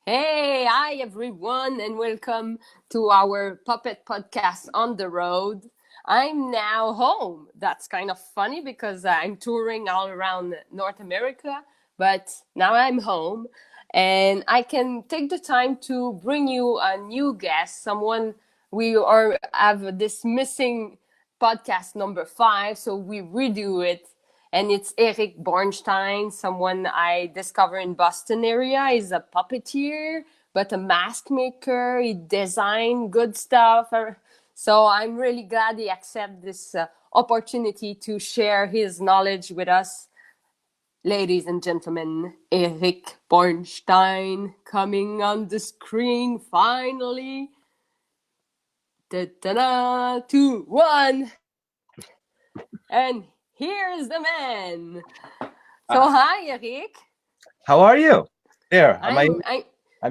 Hey, hi everyone, and welcome to our puppet podcast on the road. I'm now home. That's kind of funny because I'm touring all around North America, but now I'm home and I can take the time to bring you a new guest, someone we are have this missing podcast number 5, so we redo it, and it's Eric Bornstein, someone I discovered in Boston area. He's a puppeteer, but a mask maker. He design good stuff. So I'm really glad he accepted this opportunity to share his knowledge with us. Ladies and gentlemen, Eric Bornstein coming on the screen finally. Da-da-da, 2, 1. And here's the man. So hi, Eric. How are you? There, am I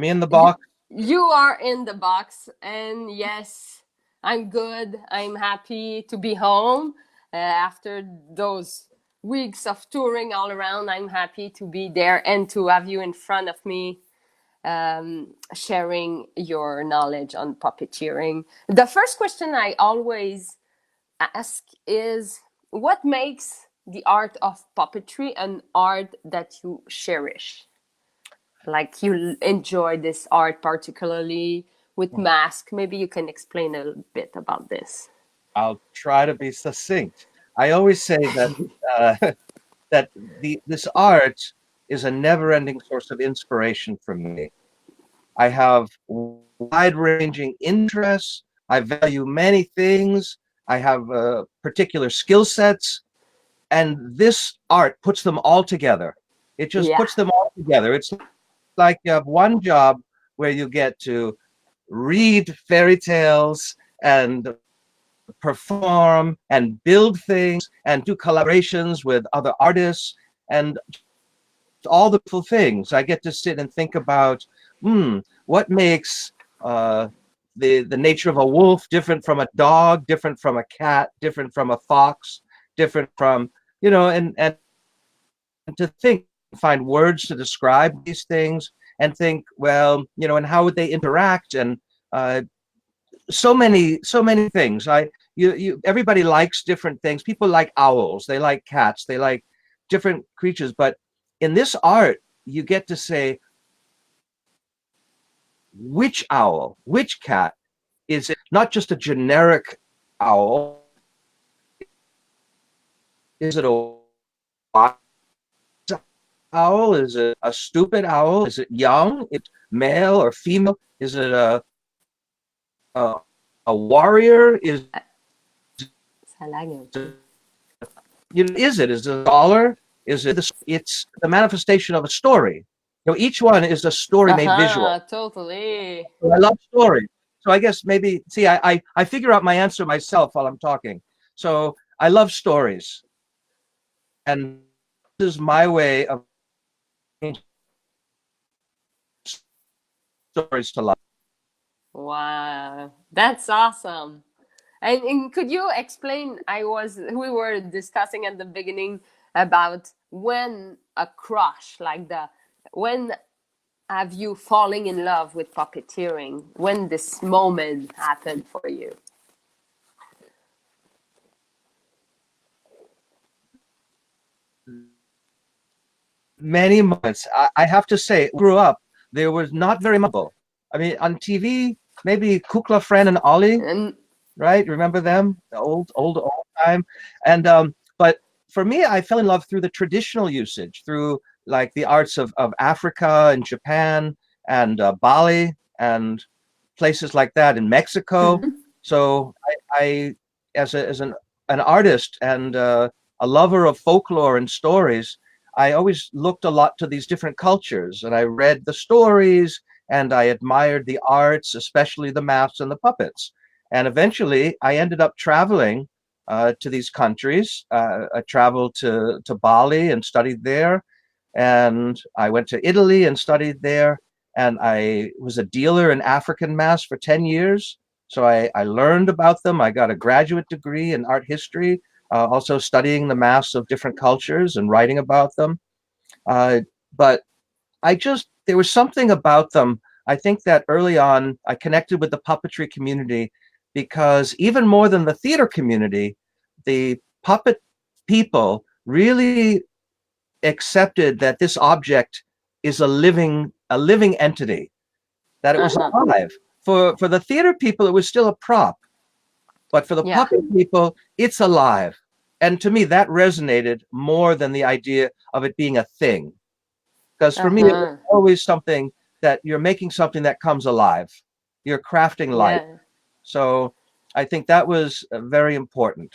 in the box? You are in the box, and yes, I'm good. I'm happy to be home after those weeks of touring all around. I'm happy to be there and to have you in front of me, sharing your knowledge on puppeteering. The first question I always ask is, what makes the art of puppetry an art that you cherish? Like, you enjoy this art particularly with mask. Maybe you can explain a little bit about this. I'll try to be succinct. I always say that that this art is a never-ending source of inspiration for me. I have wide-ranging interests. I value many things. I have particular skill sets, and this art puts them all together. It just puts them all together. It's like you have one job where you get to read fairy tales and perform and build things and do collaborations with other artists and all the cool things. I get to sit and think about, what makes the nature of a wolf different from a dog, different from a cat, different from a fox, different from, and to think, find words to describe these things and think, well, and how would they interact, and so many things. Everybody likes different things. People like owls, they like cats, they like different creatures, but in this art you get to say, which owl, which cat is it? Not just a generic owl. Is it a wise owl? Is it a stupid owl? Is it young? It's male or female? Is it a warrior? Is it a scholar? Is it? It's the manifestation of a story. Each one is a story made visual. Totally. So I love stories. So I guess maybe, see, I figure out my answer myself while I'm talking. So I love stories, and this is my way of stories to life. Wow, that's awesome. And could you explain? We were discussing at the beginning about when a crush, like when have you falling in love with puppeteering? When this moment happened for you? Many moments. I have to say, grew up, there was not very much. I mean, on TV, maybe Kukla, Fran, and Ollie, right? Remember them? The old time. And but for me, I fell in love through the traditional usage, through like the arts of Africa and Japan and Bali and places like that in Mexico. So I as an artist and a lover of folklore and stories, I always looked a lot to these different cultures, and I read the stories, and I admired the arts, especially the masks and the puppets. And eventually, I ended up traveling to these countries. I traveled to Bali and studied there, and I went to Italy and studied there. And I was a dealer in African masks for 10 years. So I learned about them. I got a graduate degree in art history, also studying the masks of different cultures and writing about them. But there was something about them I think that early on I connected with the puppetry community because even more than the theater community, the puppet people really accepted that this object is a living entity, that it was Uh-huh. alive. For the theater people, it was still a prop, but for the Yeah. puppet people, it's alive. And to me, that resonated more than the idea of it being a thing. Because for me, it was Uh-huh. always something that you're making something that comes alive. You're crafting life. Yeah. So I think that was very important.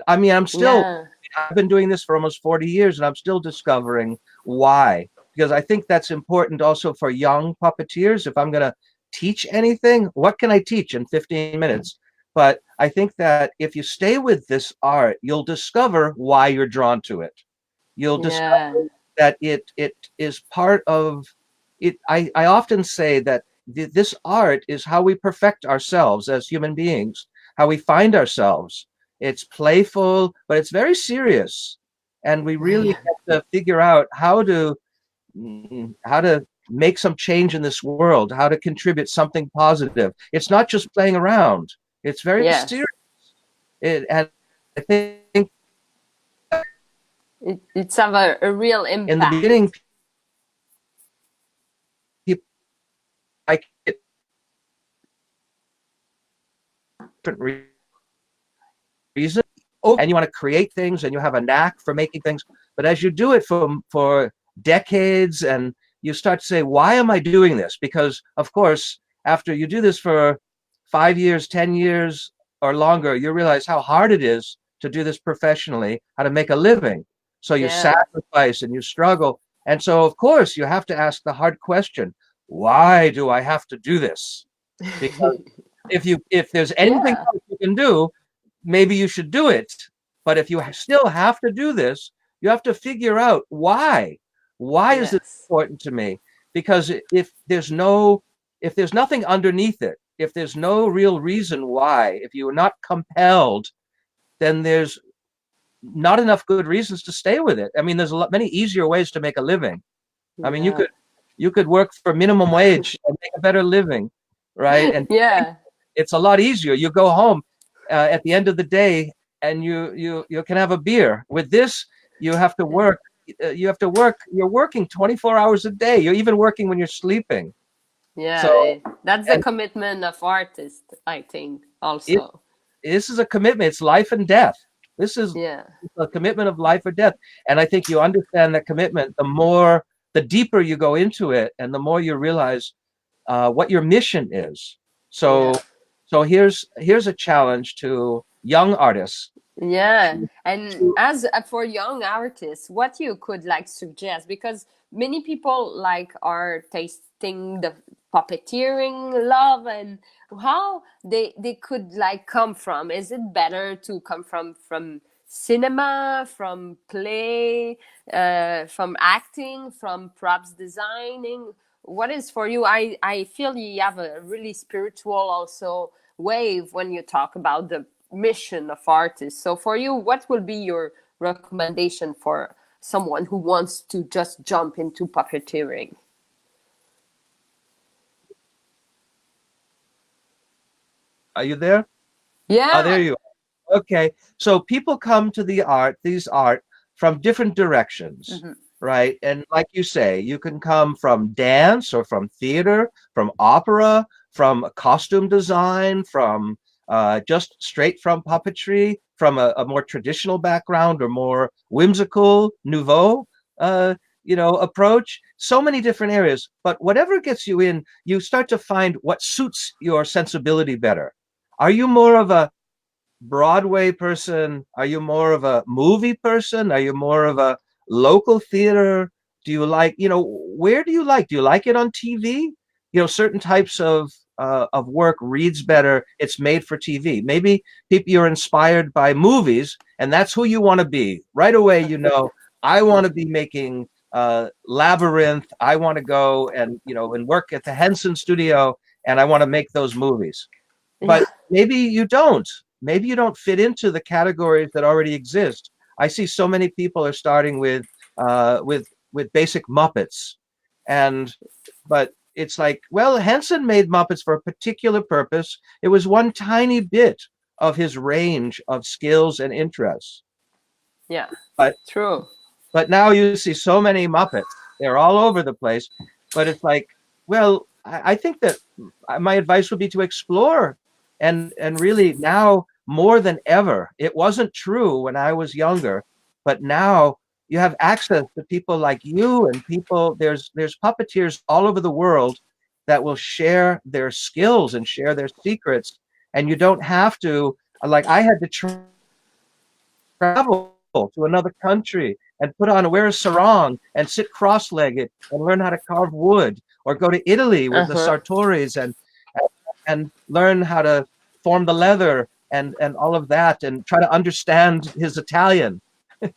I mean, Yeah. I've been doing this for almost 40 years and I'm still discovering why. Because I think that's important also for young puppeteers. If I'm going to teach anything, what can I teach in 15 minutes? But I think that if you stay with this art, you'll discover why you're drawn to it. You'll discover Yeah. that it is part of it. I often say that this art is how we perfect ourselves as human beings, how we find ourselves. It's playful, but it's very serious. And we really have to figure out how to make some change in this world, how to contribute something positive. It's not just playing around. It's very Yes. serious. And I think It's have a real in the beginning, impact. people like it different reason. Oh, and you want to create things and you have a knack for making things. But as you do it for decades and you start to say, why am I doing this? Because of course, after you do this for 5 years, 10 years or longer, you realize how hard it is to do this professionally, how to make a living. So you Yeah. sacrifice and you struggle. And so of course you have to ask the hard question, why do I have to do this? Because if there's anything Yeah. else you can do, maybe you should do it. But if you still have to do this, you have to figure out why. Why is it Yes. important to me? Because if there's nothing underneath it, if there's no real reason why, if you are not compelled, then there's not enough good reasons to stay with it. I mean, there's many easier ways to make a living. I mean, Yeah. you could work for minimum wage and make a better living, right? And Yeah. it's a lot easier. You go home at the end of the day and you can have a beer. With this, you have to work. You have to work. You're working 24 hours a day. You're even working when you're sleeping. Yeah. So, That's the and commitment of artists, I think, it also. this is a commitment. It's life and death. This is Yeah. a commitment of life or death. And I think you understand that commitment, the deeper you go into it, and the more you realize what your mission is. Yeah. So, so here's a challenge to young artists. Yeah, and To, as for young artists, what you could like suggest, because many people like are tasting the puppeteering love, and how they could like come from. Is it better to come from cinema, from play, from acting, from props designing? What is for you? I feel you have a really spiritual also wave when you talk about the mission of artists. So for you, what will be your recommendation for someone who wants to just jump into puppeteering? are you there? Oh, there Yeah. you are. Okay. So people come to these art from different directions, Mm-hmm. right? And like you say, you can come from dance or from theater, from opera, from costume design, from just straight from puppetry, from a more traditional background or more whimsical, nouveau, uh, approach. So many different areas. But whatever gets you in, you start to find what suits your sensibility better. Are you more of a Broadway person? Are you more of a movie person? Are you more of a local theater? Do you like, where do you like? Do you like it on TV? Certain types of work reads better. It's made for TV. Maybe people you're inspired by movies, and that's who you want to be. Right away, I want to be making Labyrinth. I want to go and work at the Henson Studio, and I want to make those movies. Yeah. But maybe you don't. Maybe you don't fit into the categories that already exist. I see so many people are starting with basic Muppets, and but it's like, well, Henson made Muppets for a particular purpose. It was one tiny bit of his range of skills and interests. Yeah. But True. but now you see so many Muppets. They're all over the place. But it's like, well, I think that my advice would be to explore and really now more than ever. It wasn't true when I was younger, but now you have access to people like you and people. There's puppeteers all over the world that will share their skills and share their secrets, and you don't have to. Like I had to travel to another country and put on wear a sarong and sit cross-legged and learn how to carve wood, or go to Italy with the Sartoris and learn how to form the leather and all of that, and try to understand his Italian.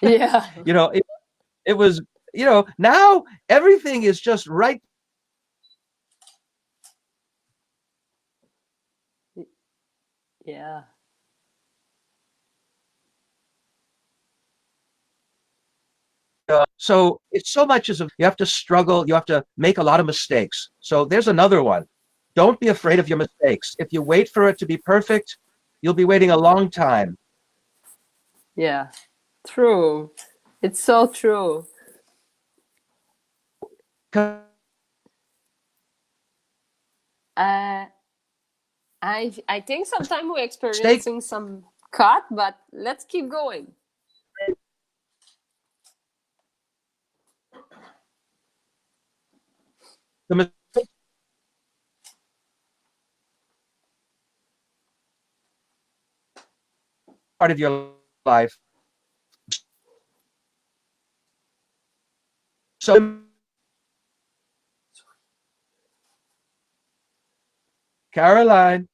Yeah. You know, it was, now everything is just right. Yeah. So it's so much as you have to struggle, you have to make a lot of mistakes. So there's another one. Don't be afraid of your mistakes. If you wait for it to be perfect, you'll be waiting a long time. Yeah. True. It's so true. Uh, I think sometimes we're Mistake, experiencing some cut, but let's keep going. the mistake part of your life. So Caroline,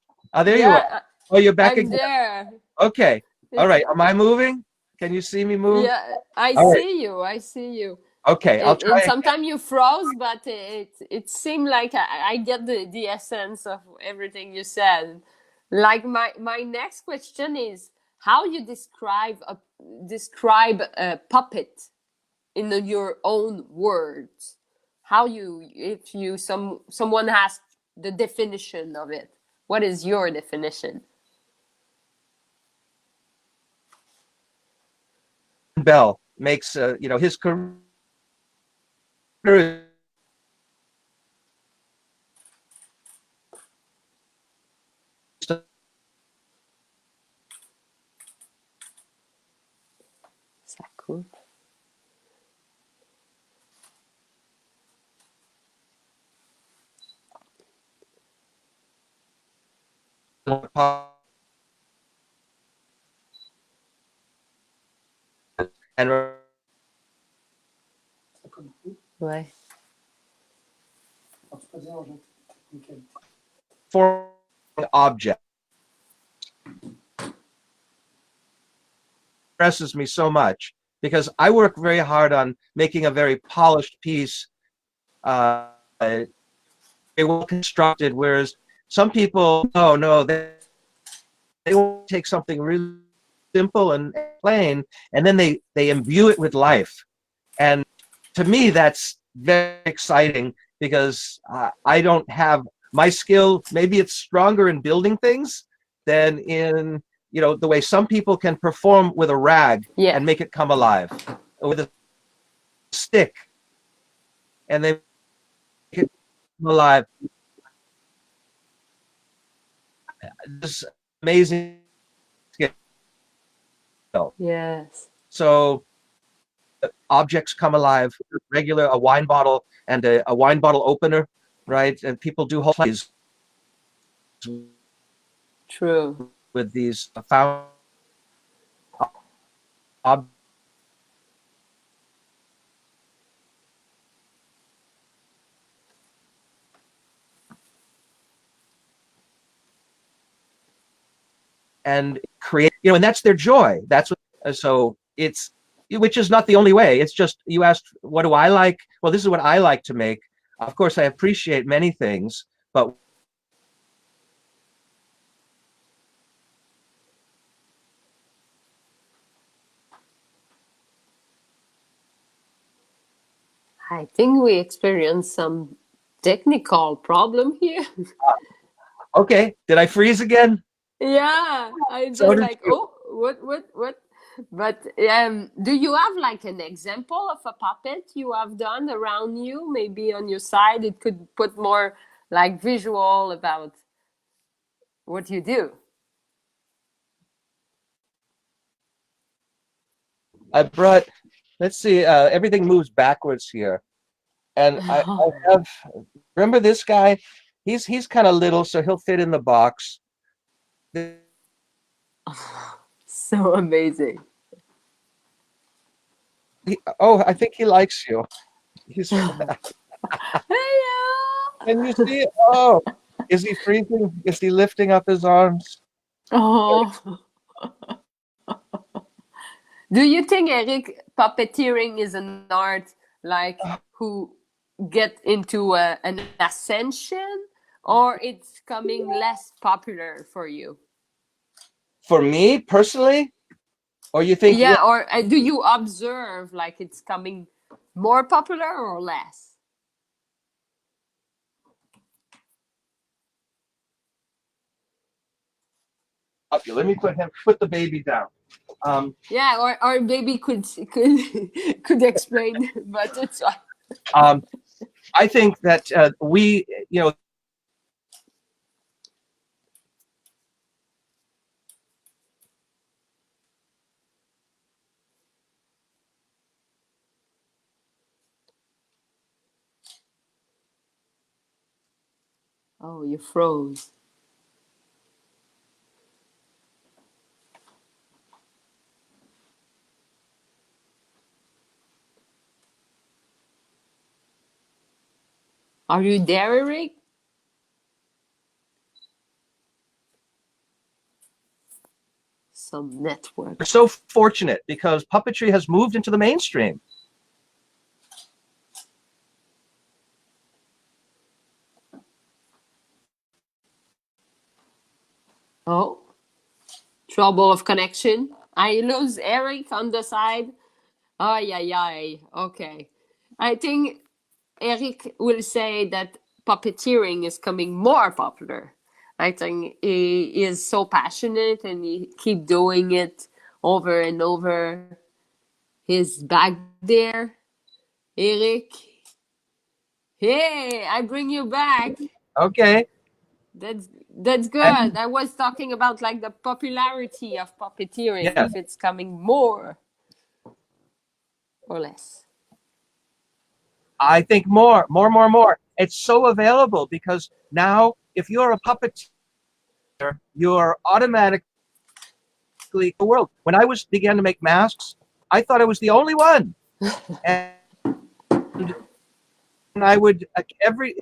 there you are. Yeah, Oh, you're back I'm again. there. Okay. All right. Am I moving? Can you see me move? Yeah, I All right. see you. I see you. Okay. I'll And try. sometimes you froze, but it seemed like I get the essence of everything you said. Like my next question is how you describe a puppet in your own words. How you, if you someone has the definition of it, what is your definition? Bell makes, his career is Ça coupe. and Ouais. for object impresses me so much because I work very hard on making a very polished piece, very well constructed. Whereas some people, oh no, they will take something really simple and plain, and then they imbue it with life. And to me, that's very exciting because I don't have my skill. Maybe it's stronger in building things than in, the way some people can perform with a rag Yeah. and make it come alive, or with a stick and they make it come alive. This amazing skill. Yes. So objects come alive. A wine bottle and a wine bottle opener, right? And people do whole plays True. with these found objects. And create, and that's their joy. That's what, so it's, which is not the only way. It's just, you asked, what do I like? Well, this is what I like to make. Of course, I appreciate many things, but I think we experienced some technical problem here. Okay, did I freeze again? Yeah, I So just did like, you. oh, what? But do you have like an example of a puppet you have done around you? Maybe on your side, it could put more like visual about what you do. I brought, let's see, everything moves backwards here. And I have, remember this guy? He's kind of little, so he'll fit in the box. So amazing. Oh, I think he likes you. He's, Hey, can you see? Oh, is he freezing? Is he lifting up his arms? oh. Do you think, Eric, puppeteering is an art like who get into an ascension, or it's coming less popular for you? For me personally, or you think, yeah, Yeah, or do you observe like it's coming more popular or less? let me put the baby down. Um, Yeah, or maybe could explain, but it's fine. um, I think that we, you know, Oh, you froze. Are you there, Eric? Some we're network. so fortunate because puppetry has moved into the mainstream. Oh, trouble of connection. I lose Eric on the side. Ay, ay, ay. Okay. I think Eric will say that puppeteering is coming more popular. I think he is so passionate and he keep doing it over and over. He's back there. Eric. Hey, I bring you back. Okay. That's good. And I was talking about like the popularity of puppeteering, yeah, if it's coming more or less. I think more. It's so available because now if you're a puppeteer, you're automatically the world. When I was began to make masks, I thought I was the only one. And I would every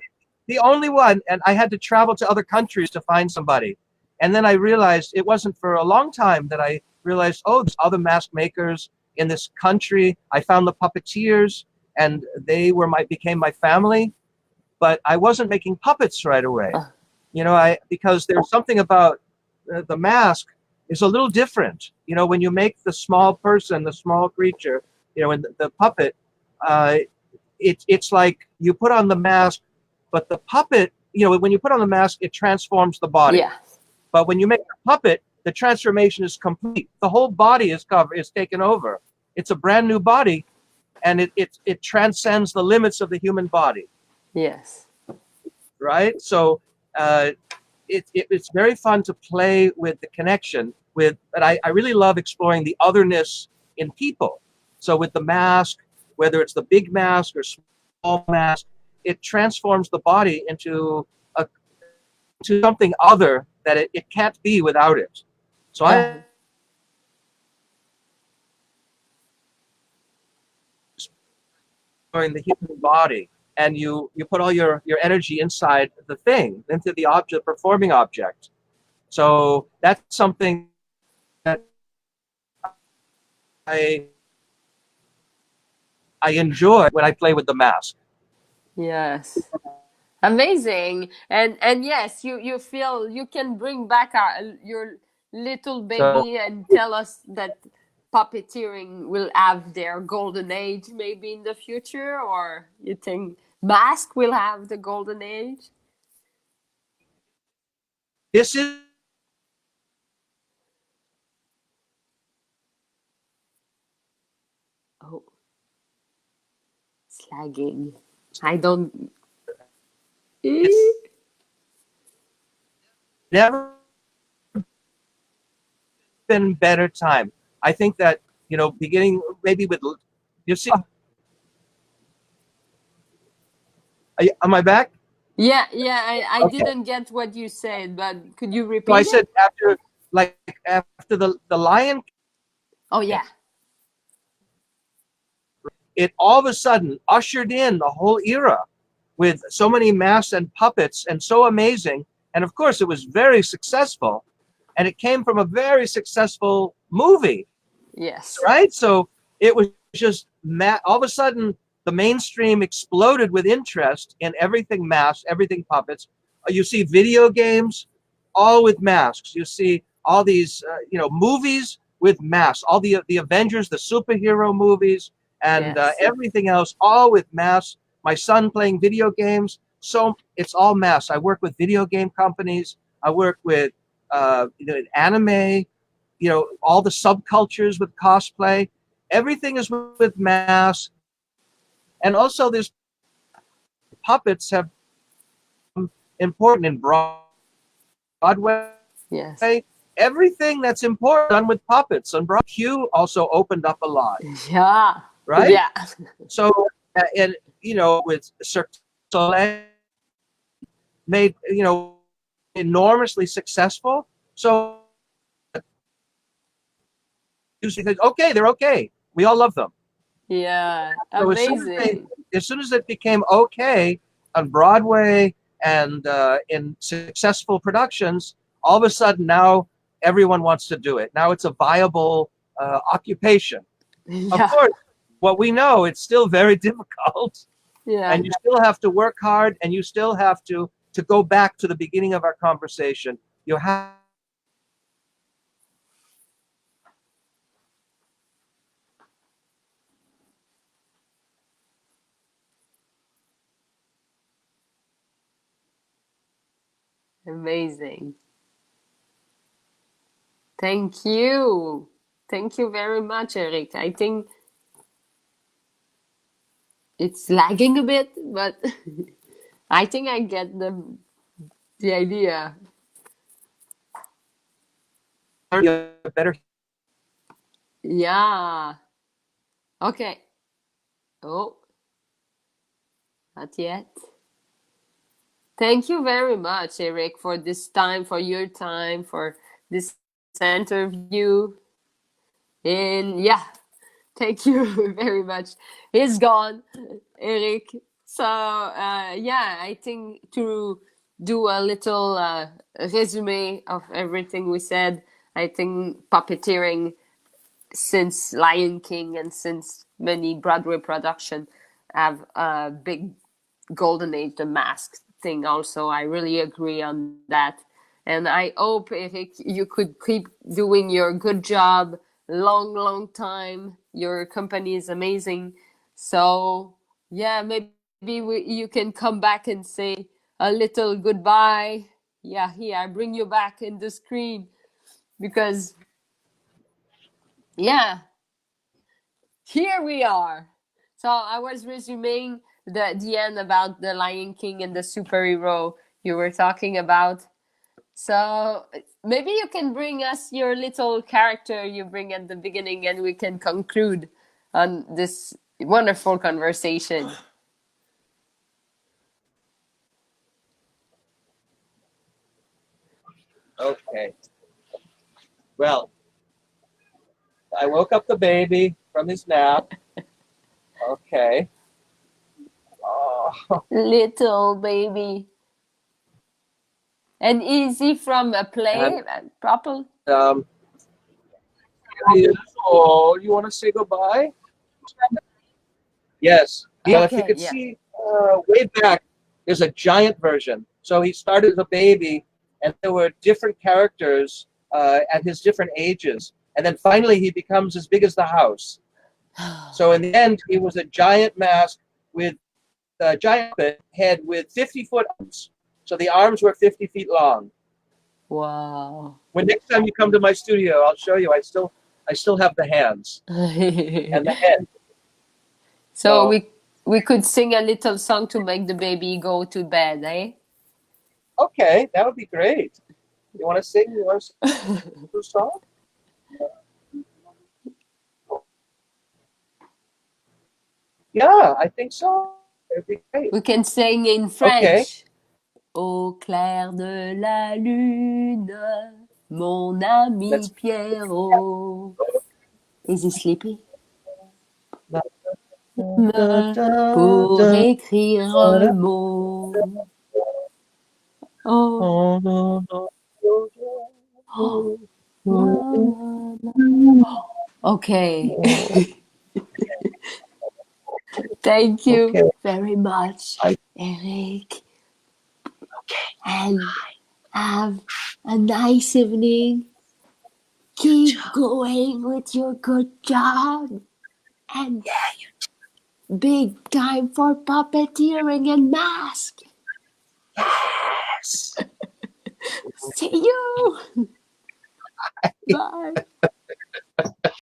the only one, and I had to travel to other countries to find somebody. And then I realized it wasn't for a long time that I realized, oh, there's other mask makers in this country. I found the puppeteers, and they were became my family. But I wasn't making puppets right away. You know, I because there's something about the mask is a little different. You know, when you make the small person, the small creature, you know, and the puppet, uh, it's like you put on the mask, but the puppet, you know, when you put on the mask, it transforms the body. Yeah. But when you make a puppet, the transformation is complete. The whole body is taken over. It's a brand new body, and it transcends the limits of the human body, Yes. right? So uh, it's very fun to play with the connection with, but I really love exploring the otherness in people. So with the mask, whether it's the big mask or small mask, it transforms the body into to something other that it can't be without it. So I Uh, exploring the human body, and you put all your energy inside the thing, into the object, performing object. So that's something that I I enjoy when I play with the mask. yes. Amazing. And yes, you feel you can bring back your little So baby and tell us that puppeteering will have their golden age maybe in the future, or you think mask will have the golden age? This is Oh, it's lagging. I don't. it's never been better time. I think that, you know, beginning maybe with, you see, am I back? Yeah, yeah. I Okay. didn't get what you said, but could you So I repeat it? said after the Lion Oh, King, yeah. it all of a sudden ushered in the whole era with so many masks and puppets and so amazing. And of course, it was very successful, and it came from a very successful movie, Yes. right? So it was just all of a sudden the mainstream exploded with interest in everything masks, everything puppets. You see video games, all with masks. You see all these, movies with masks. All the Avengers, the superhero movies, and Yes. everything else, all with masks. My son playing video games, so it's all masks. I work with video game companies. I work with anime, all the subcultures with cosplay. Everything is with masks, and also these puppets have important in Broadway. Yes. Everything that's important done with puppets, and Broadway Q also opened up a lot, Yeah. right? Yeah. So, and with Cirque du Soleil made enormously successful. So usually think, okay, they're okay. We all love them. Yeah. So Amazing. as soon as it became okay on Broadway and in successful productions, all of a sudden now everyone wants to do it. Now it's a viable occupation. Of Yeah. course, what we know, it's still very difficult, Yeah. and you still have to work hard, and you still have to go back to the beginning of our conversation. You have Amazing. Thank you. Thank you very much, Eric. I think it's lagging a bit, but I think I get the idea. better. Yeah. Okay. Oh, not yet. Thank you very much, Eric, for this time, for your time, for this interview. And yeah, thank you very much. He's gone, Eric. So yeah, I think to do a little resume of everything we said, I think puppeteering since Lion King and since many Broadway production have a big golden age, the mask thing also. I really agree on that. And I hope, Eric, you could keep doing your good job long, long time. Your company is amazing. So, yeah, maybe you can come back and say a little goodbye. Yeah, here, I bring you back in the screen because, yeah, here we are. So I was resuming the end about the Lion King and the superhero you were talking about. So maybe you can bring us your little character you bring at the beginning, and we can conclude on this wonderful conversation. Okay. Well, I woke up the baby from his nap. Okay. Oh, Little baby. And easy from a and play, proper. um, oh, you want to say goodbye? Yes. If you Okay, could yeah. see way back, there's a giant version. So he started as a baby, and there were different characters at his different ages. And then finally, he becomes as big as the house. So in the end, he was a giant mask with giant puppet head with 50-foot arms. So the arms were 50 feet long. Wow. When next time you come to my studio, I'll show you. I still have the hands and the head. So we could sing a little song to make the baby go to bed, eh? Okay, that would be great. You want to sing? You want to sing a song? Yeah, I think so. It'd be great. We can sing in French. Okay. Au clair de la lune, mon ami Pierrot. Is he sleepy? Pour écrire un mot. Oh. Okay. Thank you very much, Eric. And have a nice evening. Keep going with your good job. And big time for puppeteering and mask. Yes. See you. Bye.